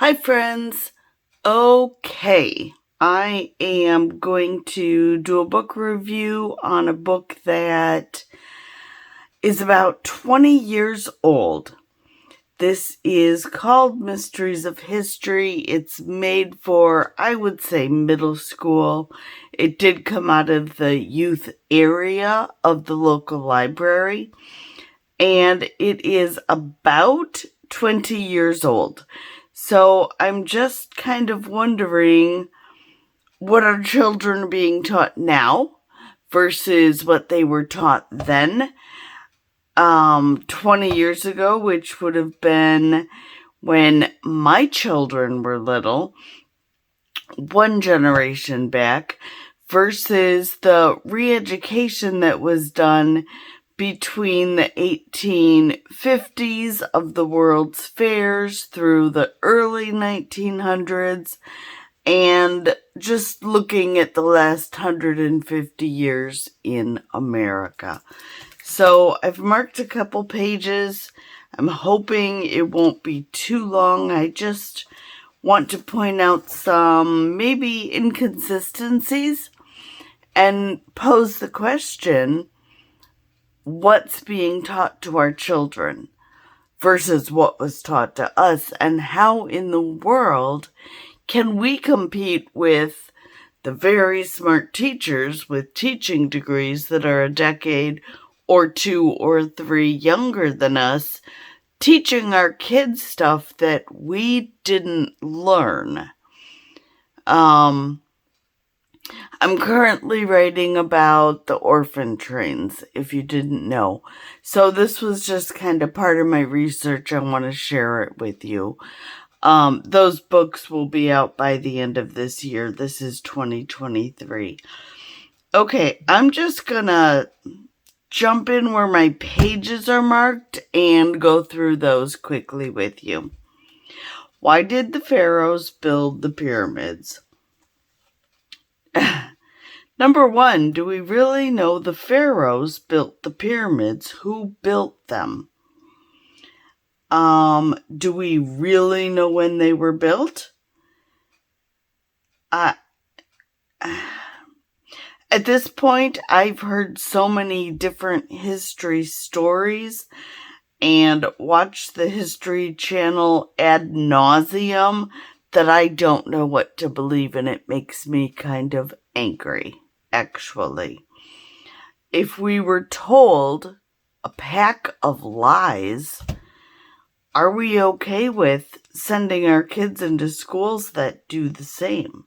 Hi, friends. Okay, I am going to do a book review on a book that is about 20 years old. This is called Mysteries of History. It's made for, I would say, middle school. It did come out of the youth area of the local library, and it is about 20 years old. So I'm just kind of wondering what are children being taught now versus what they were taught then, 20 years ago, which would have been when my children were little, one generation back, versus the re-education that was done between the 1850s of the World's Fairs through the early 1900s, and just looking at the last 150 years in America. So I've marked a couple pages. I'm hoping it won't be too long. I just want to point out some maybe inconsistencies and pose the question, what's being taught to our children versus what was taught to us, and how in the world can we compete with the very smart teachers with teaching degrees that are a decade or two or three younger than us, teaching our kids stuff that we didn't learn? I'm currently writing about the orphan trains, if you didn't know. So this was just kind of part of my research. I want to share it with you. Those books will be out by the end of this year. This is 2023. Okay, I'm just gonna jump in where my pages are marked and go through those quickly with you. Why did the pharaohs build the pyramids? Number one, do we really know the pharaohs built the pyramids? Who built them? Do we really know when they were built? At this point, I've heard so many different history stories and watched the History Channel ad nauseum that I don't know what to believe, and it makes me kind of angry, actually. If we were told a pack of lies, are we okay with sending our kids into schools that do the same?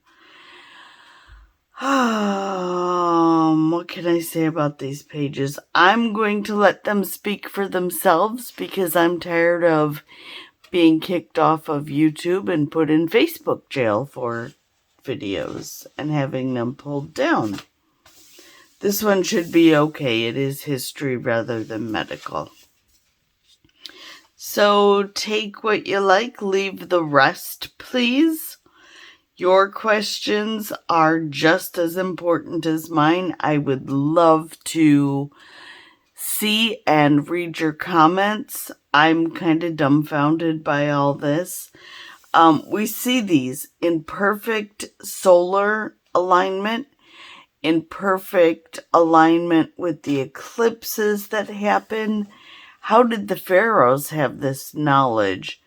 What can I say about these pages? I'm going to let them speak for themselves because I'm tired of being kicked off of YouTube and put in Facebook jail for videos and having them pulled down. This one should be okay. It is history rather than medical. So take what you like, leave the rest, please. Your questions are just as important as mine. I would love to see and read your comments. I'm kind of dumbfounded by all this. We see these in perfect solar alignment, in perfect alignment with the eclipses that happen. How did the pharaohs have this knowledge?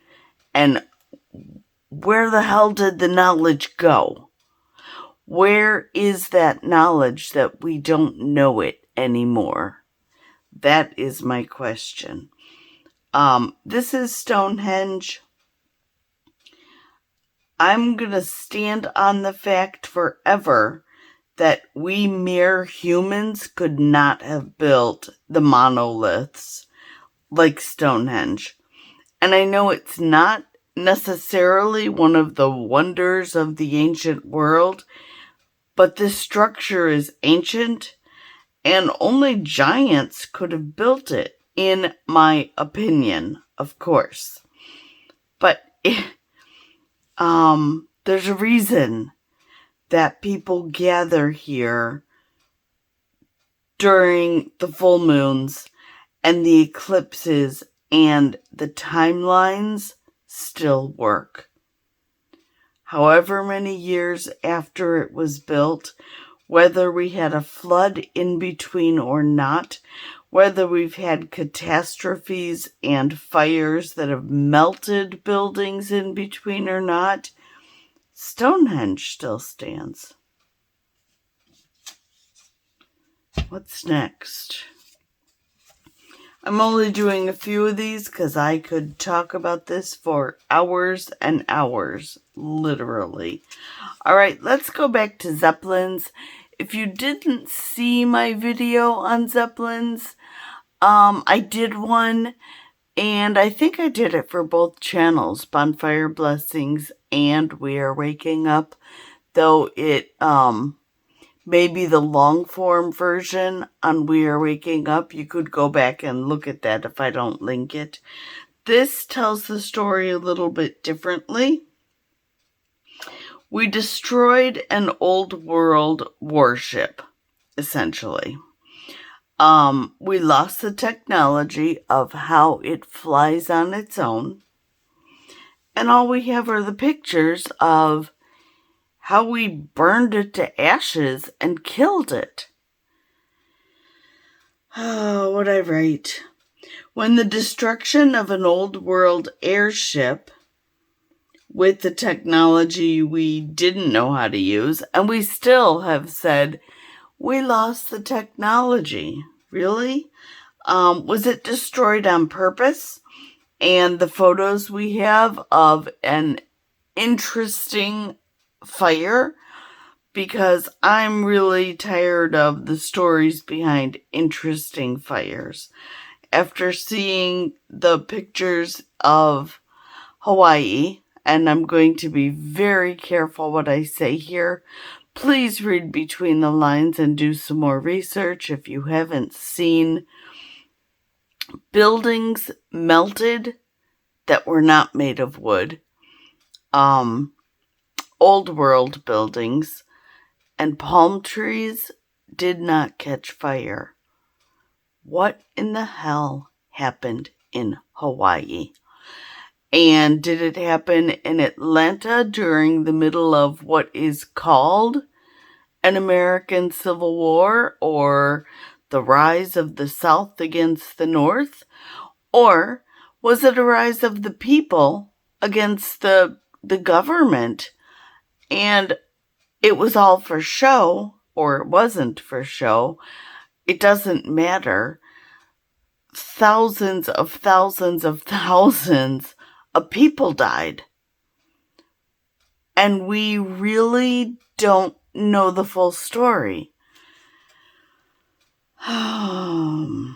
And where the hell did the knowledge go? Where is that knowledge that we don't know it anymore? That is my question. This is Stonehenge. I'm going to stand on the fact forever that we mere humans could not have built the monoliths like Stonehenge. And I know it's not necessarily one of the wonders of the ancient world, but this structure is ancient, and only giants could have built it, in my opinion, of course. But there's a reason that people gather here during the full moons and the eclipses, and the timelines still work. however many years after it was built, whether we had a flood in between or not, whether we've had catastrophes and fires that have melted buildings in between or not, Stonehenge still stands. What's next? I'm only doing a few of these because I could talk about this for hours and hours, literally. All right, let's go back to Zeppelins. If you didn't see my video on Zeppelins, I did one, and I think I did it for both channels, Bonfire Blessings and We Are Waking Up, though it may be the long form version on We Are Waking Up. You could go back and look at that if I don't link it. This tells the story a little bit differently. We destroyed an old world warship, essentially. We lost the technology of how it flies on its own. And all we have are the pictures of how we burned it to ashes and killed it. Oh, what I write. When the destruction of an old world airship with the technology we didn't know how to use, and we still have said, we lost the technology. Really? Was it destroyed on purpose? And the photos we have of an interesting fire, because I'm really tired of the stories behind interesting fires. After seeing the pictures of Hawaii, and I'm going to be very careful what I say here, please read between the lines and do some more research if you haven't seen buildings melted that were not made of wood, old world buildings, and palm trees did not catch fire. What in the hell happened in Hawaii? And did it happen in Atlanta during the middle of what is called an American Civil War, or the rise of the South against the North? Or was it a rise of the people against the government? And it was all for show, or it wasn't for show. It doesn't matter. Thousands of thousands of thousands of people died. And we really don't know the full story. All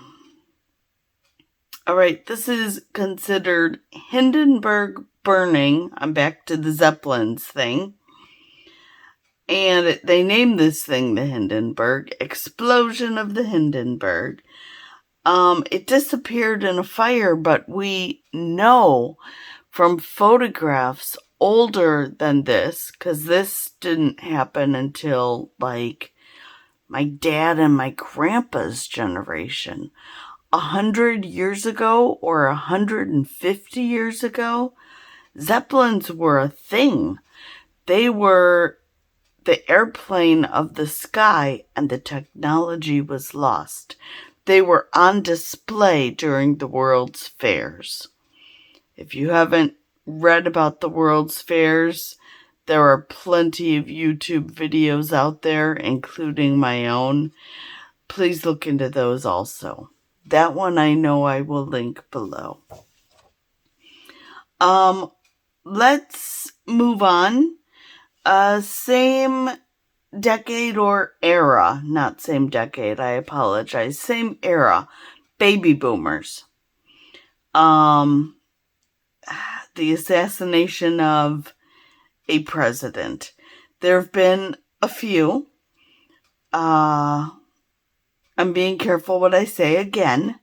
right, this is considered Hindenburg burning. I'm back to the Zeppelins thing. And they named this thing the Hindenburg, explosion of the Hindenburg. It disappeared in a fire, but we know from photographs older than this, because this didn't happen until like my dad and my grandpa's generation. 100 years ago or 150 years ago, Zeppelins were a thing. They were the airplane of the sky, and the technology was lost. They were on display during the World's Fairs. If you haven't read about the World's Fairs, there are plenty of YouTube videos out there, including my own. Please look into those also. That one I know I will link below. Let's move on. Same decade or era, not same decade, I apologize. Same era, baby boomers. The assassination of a president. There have been a few. I'm being careful what I say again.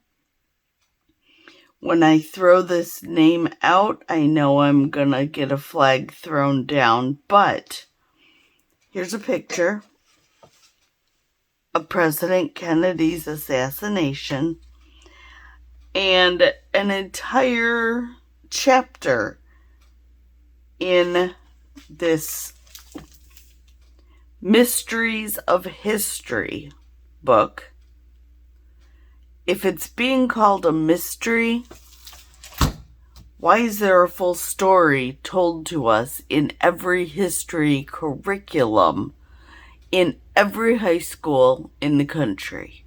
When I throw this name out, I know I'm gonna get a flag thrown down, but here's a picture of President Kennedy's assassination and an entire chapter in this Mysteries of History book. If it's being called a mystery, why is there a full story told to us in every history curriculum in every high school in the country?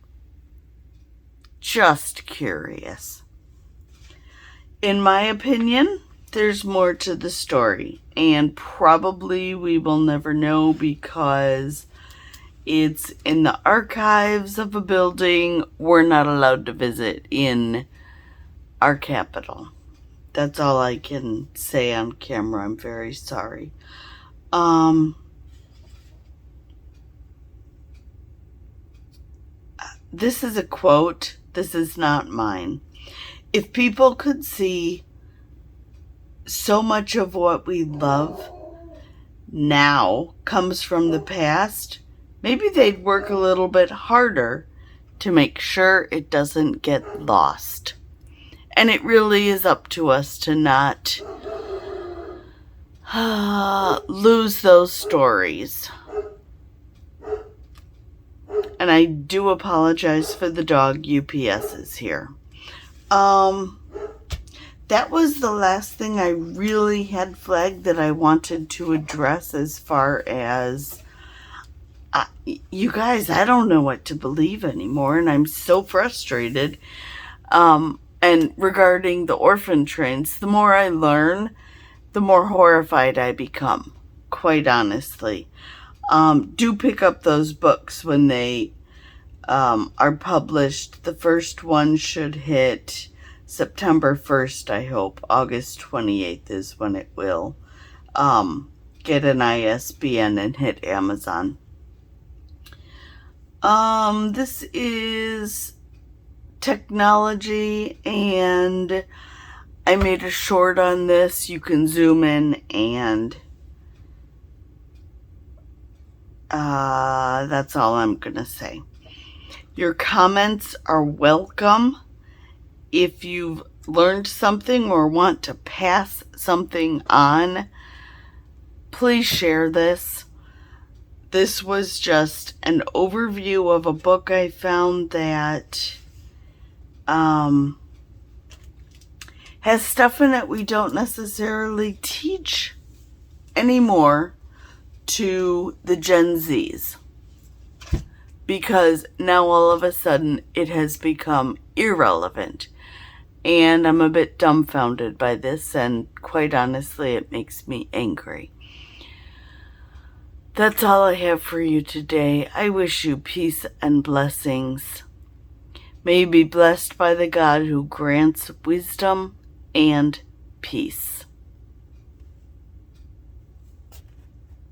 Just curious. In my opinion, there's more to the story, and probably we will never know because it's in the archives of a building we're not allowed to visit in our capital. That's all I can say on camera. I'm very sorry. This is a quote. This is not mine. If people could see so much of what we love now comes from the past, maybe they'd work a little bit harder to make sure it doesn't get lost. And it really is up to us to not lose those stories. And I do apologize for the dog. UPS is here. That was the last thing I really had flagged that I wanted to address as far as you guys, I don't know what to believe anymore, and I'm so frustrated. And regarding the orphan trains, the more I learn, the more horrified I become, quite honestly. Do pick up those books when they are published. The first one should hit September 1st, I hope. August 28th is when it will get an ISBN and hit Amazon. This is technology, and I made a short on this. You can zoom in, and that's all I'm gonna say. Your comments are welcome. If you've learned something or want to pass something on, please share this. This was just an overview of a book I found that has stuff in it we don't necessarily teach anymore to the Gen Zs, because now all of a sudden it has become irrelevant, and I'm a bit dumbfounded by this, and quite honestly it makes me angry. That's all I have for you today. I wish you peace and blessings. May you be blessed by the God who grants wisdom and peace.